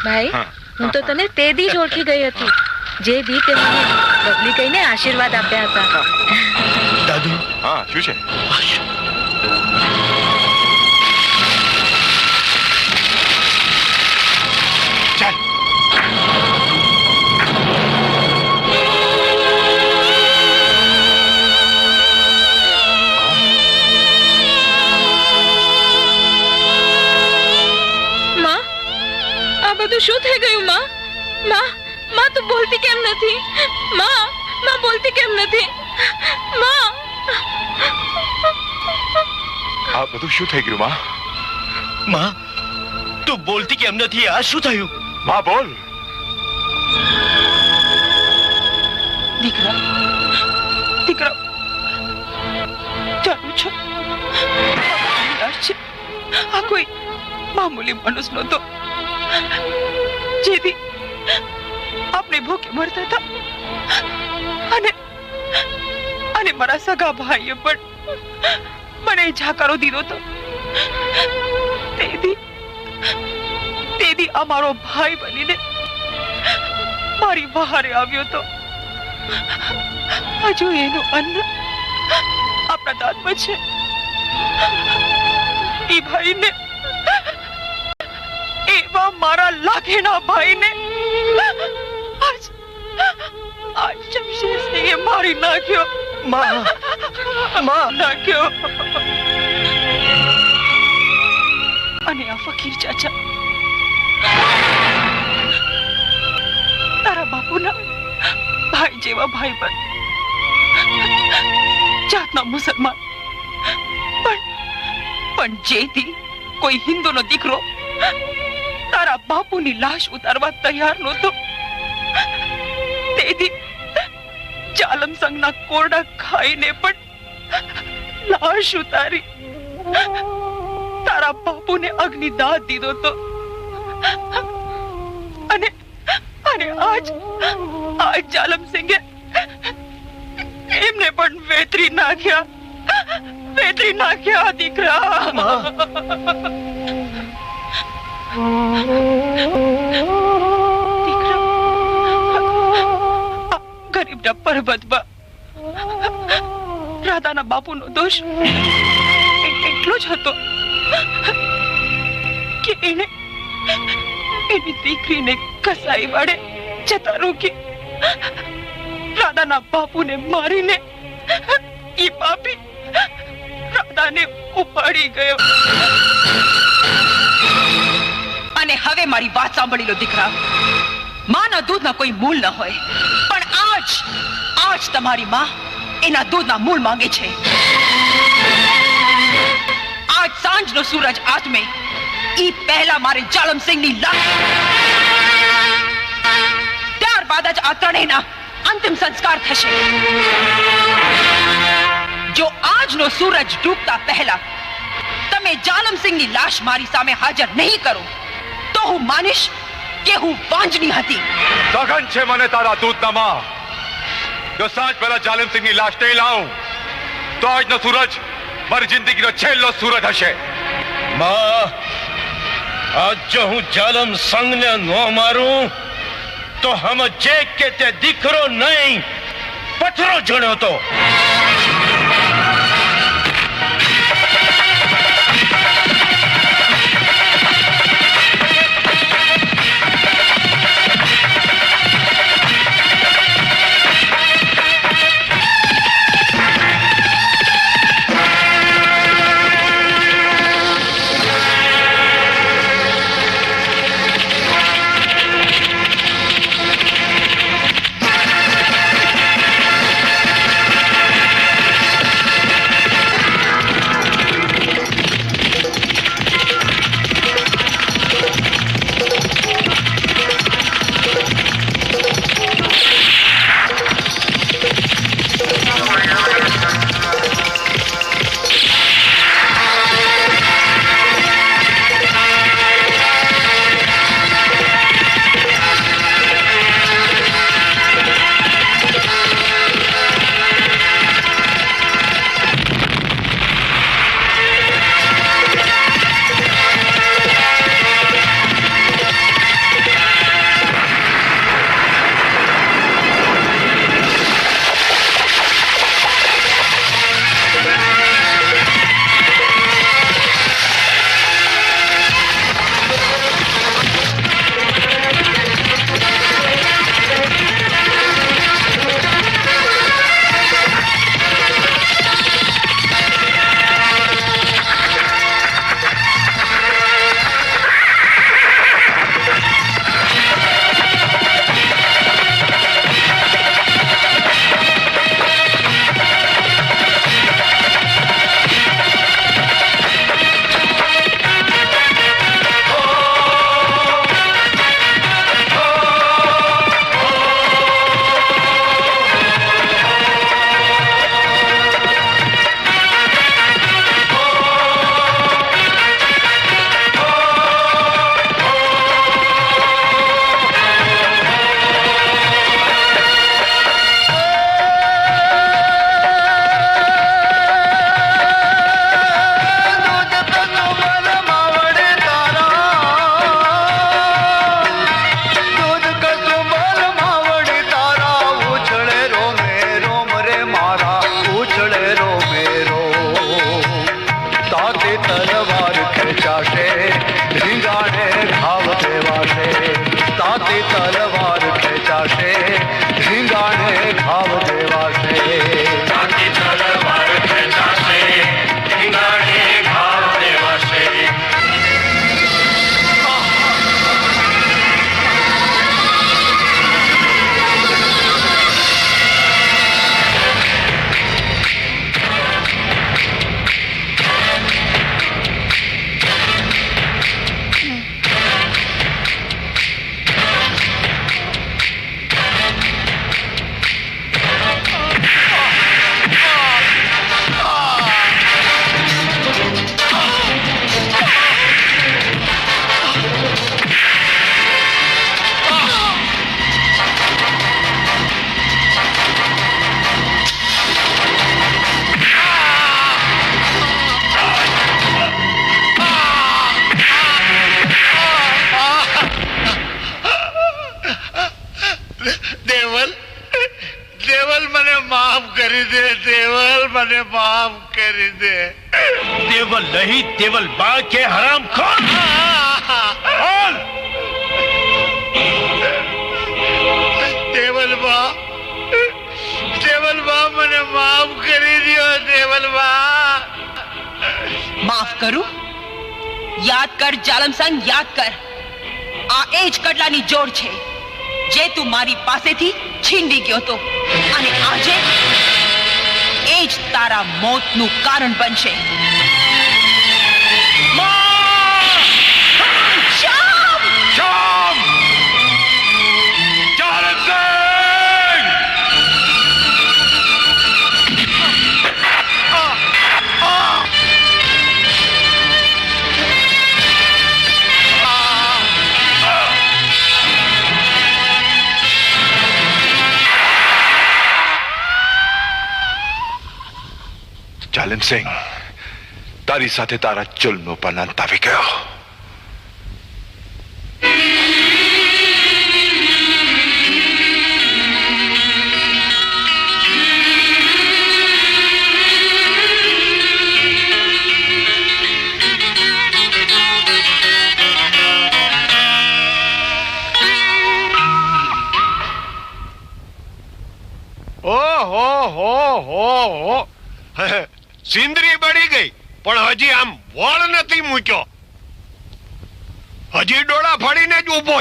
ભાઈ હું તો તને તે દી જ ઓળખી ગઈ હતી જે દી તે મને બબલી કહીને આશીર્વાદ આપ્યા હતા. દાદુ. હા શું છે? ચાલ. માં આ બધું શું થઈ ગયું? માં માં માં તું બોલતી કેમ નથી? માં માં બોલતી કેમ નથી? માં આ બધું શું થઈ ગયું? માં તું બોલતી કેમ નથી? આ શું થયું? માં બોલ. દીકરા દીકરા જાણું છું આ કોઈ મામૂલી મનુષ્ય નહોતો જેથી આપણે ભૂખે મરતા હતા અને મારા સગા ભાઈએ પણ મને જાકારો દીધો હતો. તેથી અમારો ભાઈ બનીને મારી બહારે આવ્યો હતો. હજુ એનું અન્ન આપણા દાંતમાં છે. એ ભાઈને એવા મારા લાખેના ભાઈને આજ શમશેરસિંહે મારી નાખ્યો. માં નાખ્યો. અને આ ફકીર ચાચા તારા બાપુના ભાઈ જેવા ભાઈ બન જાતના મુસલમાન પણ જેથી કોઈ હિન્દુનો દીકરો તારા બાપુની લાશ ઉતારવા તૈયાર નહોતો તેથી જાલમ સંઘના કોરડા ખાઈને પણ લાશ ઉતારી તારા બાપુને અગ્નિદાહ દીધો તો અને આજ જાલમ સિંહે એમને પણ વેતરી નાખ્યા દીકરા. ગરીબના પરબતમાં રાધાના બાપુનો દોષ એટલો જ હતો કે એની દીકરીને કસાઈ વાળે જતા રોકી રાધાના બાપુને મારીને એ પાપી રાધાને ઉપાડી ગયો. અને હવે મારી વાત સાંભળી લો દીકરા. માના દૂધના કોઈ મૂળ ન હોય પણ આજ તમારી માં એના દૂધના મૂળ માંગે છે. આજ સાંજનો સૂરજ આથમે ઈ પહેલા મારે જાલમ સિંહની લાશ, ત્યારબાદ જ આ ત્રણેયના અંતિમ સંસ્કાર થશે. જો આજનો સૂરજ ડૂબતા પહેલા તમે જાલમ સિંહની લાશ મારી સામે હાજર નહીં કરો તો હું માનીશ કે હું વાંજની હતી. સઘન છે મને તારા દૂધના માં. જો સાંજ પહેલા જાલિમ સિંહની લાશ નહીં લાવું તો આજનો સૂરજ મારી જિંદગીનો છેલ્લો સૂરજ હશે. માં આજ જો હું જાલમ સંઘને ન મારું તો સમજે કે તે દીકરો નહીં પથરો જણ્યો તો. મને માફ કરી દે. देवल नहीं देवल बा के हराम खोर बोल દેવલબા, દેવલબા મને માફ કરી દ્યો. દેવલબા માફ કરું? યાદ કર જાલમસંગ, યાદ કર. આ એ જ કડલાની જોડ છે જે તું મારી પાસેથી છીનવી ગયો તો, અને આજે એ જ તારા મોતનું કારણ બનશે. શ્યામ! श्याम जालिम सिंह जालिम सिंह તારી સાથે તારા ચુલનો પણ અંત આવી ગયો. ઓહો, સિંદરી બળી ગઈ પણ હજી આમ વળ નથી મૂક્યો. હજી ડોળા ફાડીને જ ઊભો.